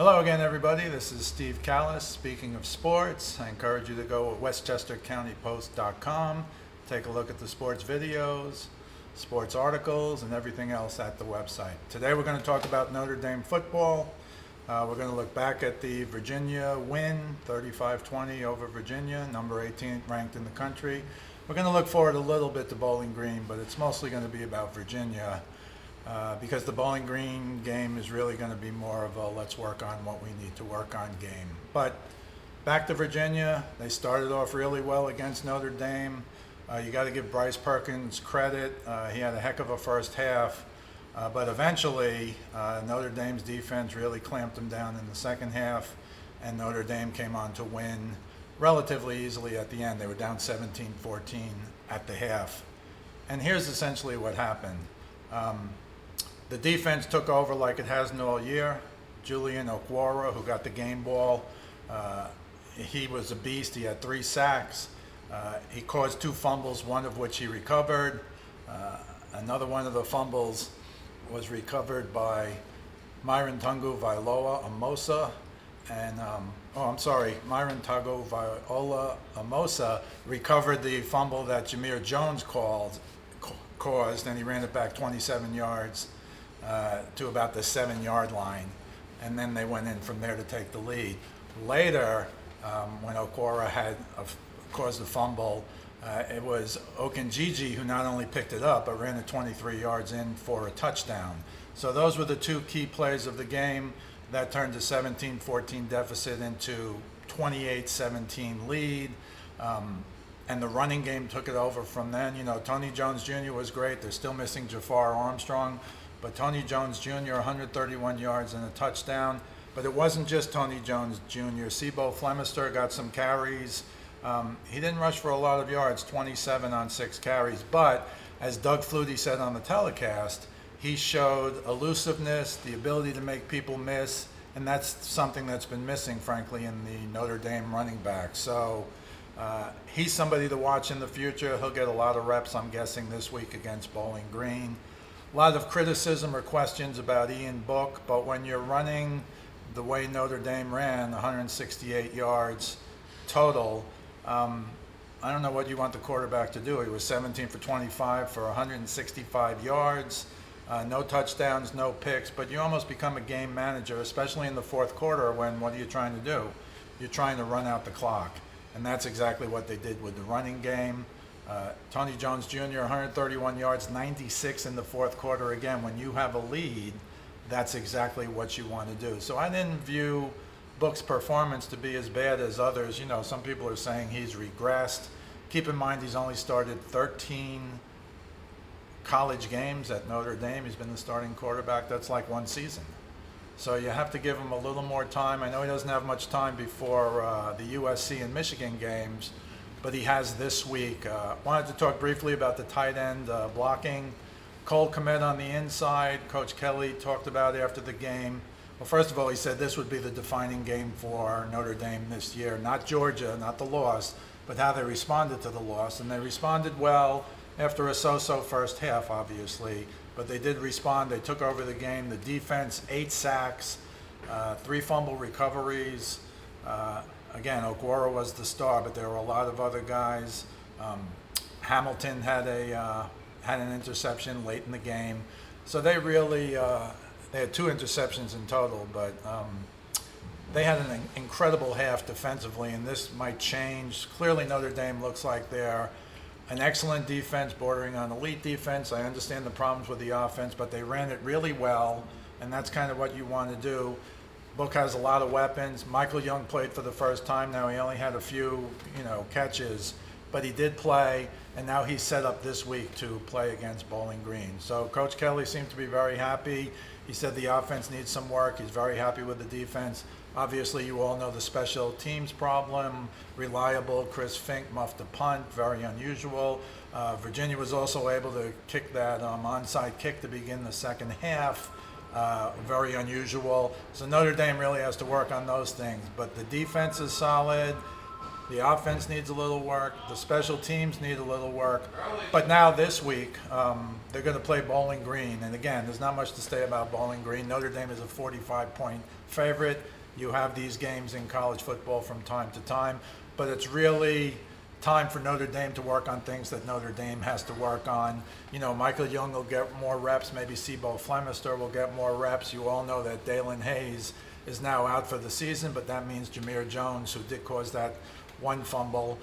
Hello again, everybody. This is Steve Kallas. Speaking of sports, I encourage you to go to westchestercountypost.com, take a look at the sports videos, sports articles, and everything else at the website. Today we're going to talk about Notre Dame football. We're going to look back at the Virginia win, 35-20 over Virginia, number 18 ranked in the country. We're going to look forward a little bit to Bowling Green, but it's mostly going to be about Virginia. Because the Bowling Green game is really going to be more of a let's work on what we need to work on game. But back to Virginia, they started off really well against Notre Dame. You got to give Bryce Perkins credit. He had a heck of a first half, but eventually Notre Dame's defense really clamped them down in the second half, and Notre Dame came on to win relatively easily at the end. They were down 17-14 at the half. And here's essentially what happened. The defense took over like it hasn't all year. Julian Okwara, who got the game ball, he was a beast. He had 3 sacks. He caused 2 fumbles, one of which he recovered. Another one of the fumbles was recovered by Myron Tungu Vailoa Amosa. And, Myron Tungu Vailoa Amosa recovered the fumble that Jameer Jones caused, and he ran it back 27 yards to about the 7-yard line, and then they went in from there to take the lead. Later, when Okwara had caused a fumble, it was Okenjiji who not only picked it up, but ran it 23 yards in for a touchdown. So those were the 2 key plays of the game. That turned a 17-14 deficit into 28-17 lead. And the running game took it over from then. You know, Tony Jones Jr. was great. They're still missing Jafar Armstrong. But Tony Jones Jr., 131 yards and a touchdown. But it wasn't just Tony Jones Jr. Sibo Flemister got some carries. He didn't rush for a lot of yards, 27 on 6 carries. But as Doug Flutie said on the telecast, he showed elusiveness, the ability to make people miss. And that's something that's been missing, frankly, in the Notre Dame running back. So he's somebody to watch in the future. He'll get a lot of reps, I'm guessing, this week against Bowling Green. A lot of criticism or questions about Ian Book, but when you're running the way Notre Dame ran, 168 yards total, I don't know what you want the quarterback to do. He was 17 for 25 for 165 yards, no touchdowns, no picks, but you almost become a game manager, especially in the fourth quarter when what are you trying to do? You're trying to run out the clock. And that's exactly what they did with the running game. Tony Jones Jr., 131 yards, 96 in the fourth quarter. Again, when you have a lead, that's exactly what you want to do. So I didn't view Book's performance to be as bad as others. You know, some people are saying he's regressed. Keep in mind he's only started 13 college games at Notre Dame. He's been the starting quarterback. That's like 1 season. So you have to give him a little more time. I know he doesn't have much time before the USC and Michigan games, but he has this week. Wanted to talk briefly about the tight end blocking. Cole Kmet on the inside. Coach Kelly talked about after the game. Well, first of all, he said this would be the defining game for Notre Dame this year. Not Georgia, not the loss, but how they responded to the loss. And they responded well after a so-so first half, obviously. But they did respond. They took over the game. The defense, 8 sacks, 3 fumble recoveries. Again, Okwara was the star, but there were a lot of other guys. Hamilton had an interception late in the game. So they really they had 2 interceptions in total, but they had an incredible half defensively, and this might change. Clearly, Notre Dame looks like they're an excellent defense, bordering on elite defense. I understand the problems with the offense, but they ran it really well, and that's kind of what you want to do. Book has a lot of weapons. Michael Young played for the first time. Now he only had a few, catches, but he did play, and now he's set up this week to play against Bowling Green. So Coach Kelly seemed to be very happy. He said the offense needs some work. He's very happy with the defense. Obviously, you all know the special teams problem. Reliable. Chris Fink muffed a punt. Very unusual. Virginia was also able to kick that onside kick to begin the second half. Very unusual. So Notre Dame really has to work on those things. But the defense is solid. The offense needs a little work. The special teams need a little work. But now this week, they're going to play Bowling Green. And again, there's not much to say about Bowling Green. Notre Dame is a 45-point favorite. You have these games in college football from time to time. But it's really time for Notre Dame to work on things that Notre Dame has to work on. You know, Michael Young will get more reps. Maybe Sebo Flemister will get more reps. You all know that Dalen Hayes is now out for the season, but that means Jameer Jones, who did cause that one fumble,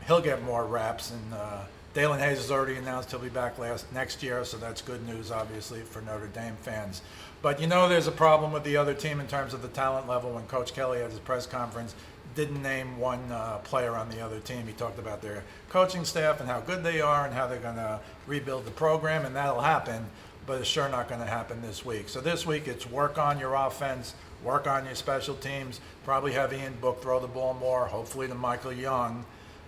he'll get more reps. And Dalen Hayes has already announced he'll be back next year, so that's good news, obviously, for Notre Dame fans. But you know there's a problem with the other team in terms of the talent level. When Coach Kelly had his press conference, didn't name one player on the other team. He talked about their coaching staff and how good they are and how they're going to rebuild the program, and that'll happen, but it's sure not going to happen this week. So this week it's work on your offense, work on your special teams, probably have Ian Book throw the ball more, hopefully to Michael Young.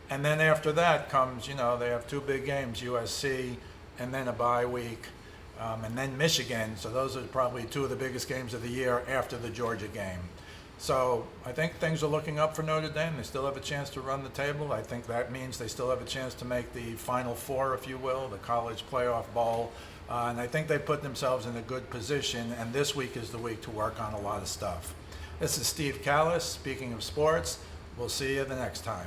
And then after that comes, you know, they have two big games, USC and then a bye week, and then Michigan. So those are probably two of the biggest games of the year after the Georgia game. So I think things are looking up for Notre Dame. They still have a chance to run the table. I think that means they still have a chance to make the Final Four, if you will, the College Playoff Bowl. And I think they put themselves in a good position, and this week is the week to work on a lot of stuff. This is Steve Kallas, speaking of sports. We'll see you the next time.